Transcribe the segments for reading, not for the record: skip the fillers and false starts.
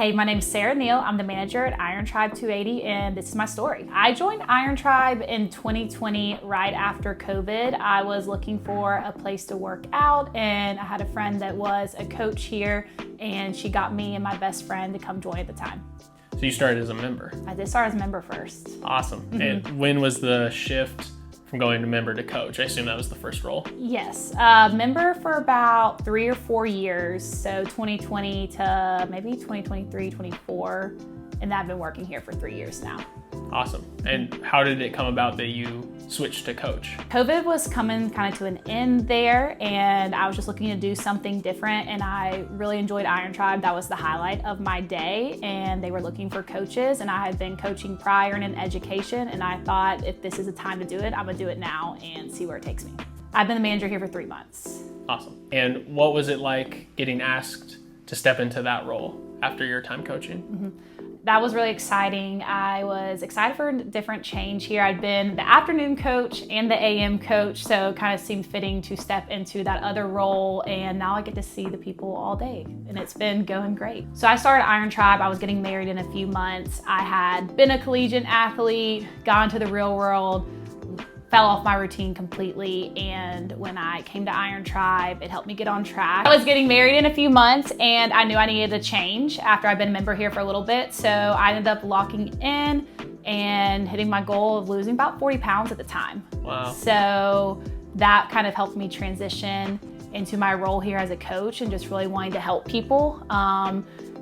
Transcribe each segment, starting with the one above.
Hey, my name is Sarah Neal. I'm the manager at Iron Tribe 280, and this is my story. I joined Iron Tribe in 2020, right after COVID. I was looking for a place to work out, and I had a friend that was a coach here, and she got me and my best friend to come join at the time. So you started as a member? I did start as a member first. Awesome. And when was the shift from going to member to coach? I assume that was the first role. Yes, member for about 3 or 4 years, so 2020 to maybe 2023, 24, and I've been working here for 3 years now. Awesome. And how did it come about that you switched to coach? COVID was coming kind of to an end there, and I was just looking to do something different, and I really enjoyed Iron Tribe. That was the highlight of my day, and they were looking for coaches, and I had been coaching prior and in education, and I thought, if this is the time to do it, I'm gonna do it now and see where it takes me. I've been the manager here for 3 months. Awesome. And what was it like getting asked to step into that role after your time coaching? That was really exciting. I was excited for a different change here. I'd been the afternoon coach and the AM coach, so it kind of seemed fitting to step into that other role, and now I get to see the people all day, and it's been going great. So I started Iron Tribe. I was getting married in a few months. I had been a collegiate athlete, gone to the real world, fell off my routine completely, and when I came to Iron Tribe, it helped me get on track. I was getting married in a few months, and I knew I needed a change after I'd been a member here for a little bit, so I ended up locking in and hitting my goal of losing about 40 pounds at the time. Wow. So that kind of helped me transition into my role here as a coach and just really wanting to help people.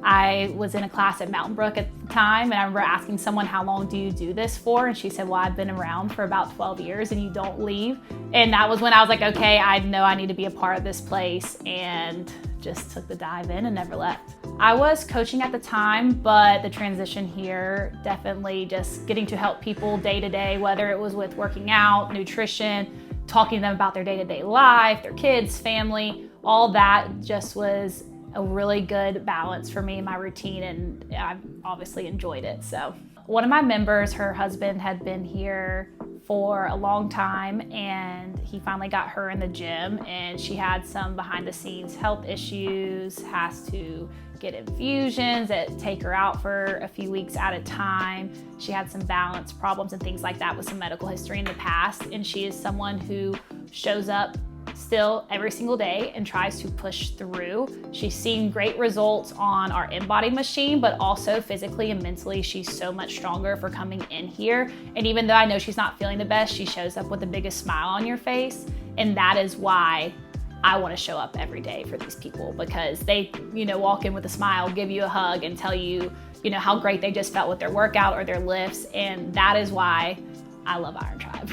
I was in a class at Mountain Brook at the time, and I remember asking someone, how long do you do this for? And she said, well, I've been around for about 12 years and you don't leave. And that was when I was like, okay, I know I need to be a part of this place, and just took the dive in and never left. I was coaching at the time, but the transition here, definitely just getting to help people day to day, whether it was with working out, nutrition, talking to them about their day-to-day life, their kids, family, all that just was a really good balance for me and my routine, and I've obviously enjoyed it. So one of my members, her husband had been here for a long time, and he finally got her in the gym, and she had some behind the scenes health issues, has to get infusions that take her out for a few weeks at a time. She had some balance problems and things like that with some medical history in the past, and she is someone who shows up still every single day and tries to push through. She's seen great results on our InBody machine, but also physically and mentally, she's so much stronger for coming in here. And even though I know she's not feeling the best, she shows up with the biggest smile on your face. And that is why I want to show up every day for these people, because they, walk in with a smile, give you a hug, and tell you, how great they just felt with their workout or their lifts. And that is why I love Iron Tribe.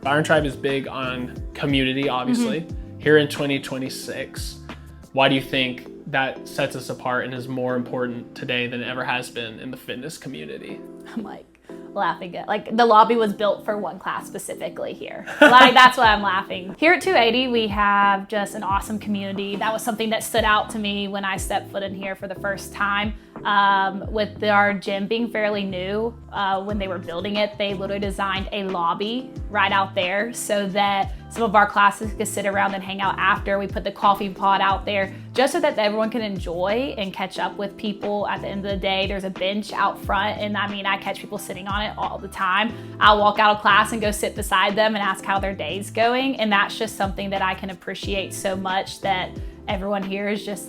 Iron Tribe is big on community, obviously. Here in 2026, why do you think that sets us apart and is more important today than it ever has been in the fitness community? I'm laughing at, the lobby was built for one class specifically here. That's why I'm laughing. Here at 280, we have just an awesome community. That was something that stood out to me when I stepped foot in here for the first time. With our gym being fairly new, when they were building it, they literally designed a lobby right out there so that some of our classes could sit around and hang out after. We put the coffee pot out there just so that everyone can enjoy and catch up with people at the end of the day. There's a bench out front, and I catch people sitting on it all the time. I'll walk out of class and go sit beside them and ask how their day's going, and that's just something that I can appreciate so much, that everyone here is just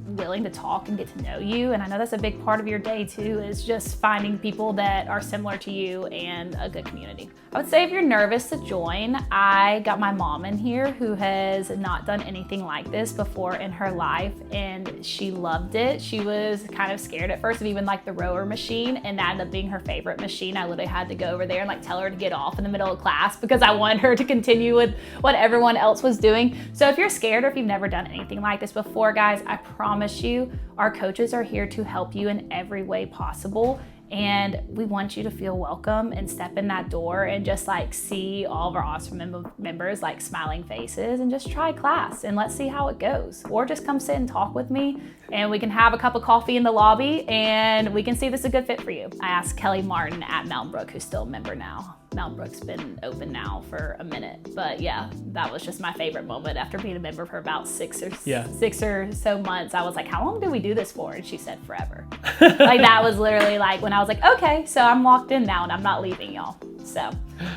willing to talk and get to know you. And I know that's a big part of your day too, is just finding people that are similar to you and a good community. I would say if you're nervous to join, I got my mom in here who has not done anything like this before in her life, and she loved it. She was kind of scared at first of even the rower machine, and that ended up being her favorite machine. I literally had to go over there and tell her to get off in the middle of class because I wanted her to continue with what everyone else was doing. So if you're scared or if you've never done anything like this before, guys, I promise you, our coaches are here to help you in every way possible. And we want you to feel welcome and step in that door and just see all of our awesome members smiling faces, and just try class and let's see how it goes. Or just come sit and talk with me, and we can have a cup of coffee in the lobby and we can see if this is a good fit for you. I asked Kelly Martin at Mountain Brook, who's still a member now. Mountain Brook's been open now for a minute. But yeah, that was just my favorite moment after being a member for about 6 or so months. I was like, how long do we do this for? And she said, forever. Like that was literally like when I was like, okay, so I'm locked in now and I'm not leaving y'all. So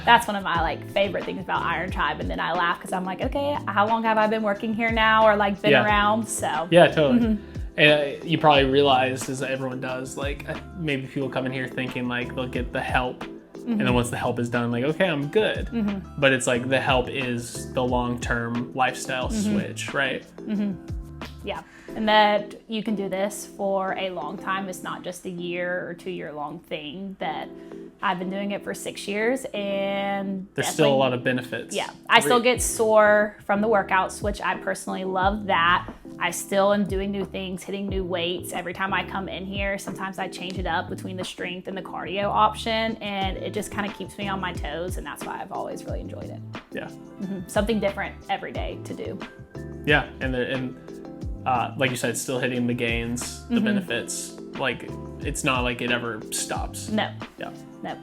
that's one of my like favorite things about Iron Tribe. And then I laugh because I'm like, okay, how long have I been working here now, or like been around? So yeah, totally. And you probably realized, as everyone does, like maybe people come in here thinking like they'll get the help, and then once the help is done, like, okay, I'm good. But it's like the help is the long-term lifestyle switch, right? Yeah, and that you can do this for a long time. It's not just a year or 2 year long thing. That I've been doing it for 6 years, and there's still a lot of benefits. Yeah, I still get sore from the workouts, which I personally love that. I still am doing new things, hitting new weights. Every time I come in here, sometimes I change it up between the strength and the cardio option, and it just kind of keeps me on my toes, and that's why I've always really enjoyed it. Yeah. Something different every day to do. Yeah, and like you said, still hitting the gains, the benefits. Like, it's not like it ever stops. No. Yeah. No.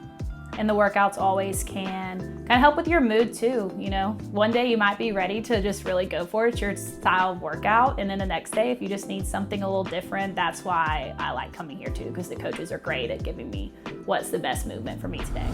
And the workouts always can kind of help with your mood too. You know, one day you might be ready to just really go for it. It's your style of workout. And then the next day, if you just need something a little different, that's why I like coming here too, because the coaches are great at giving me what's the best movement for me today.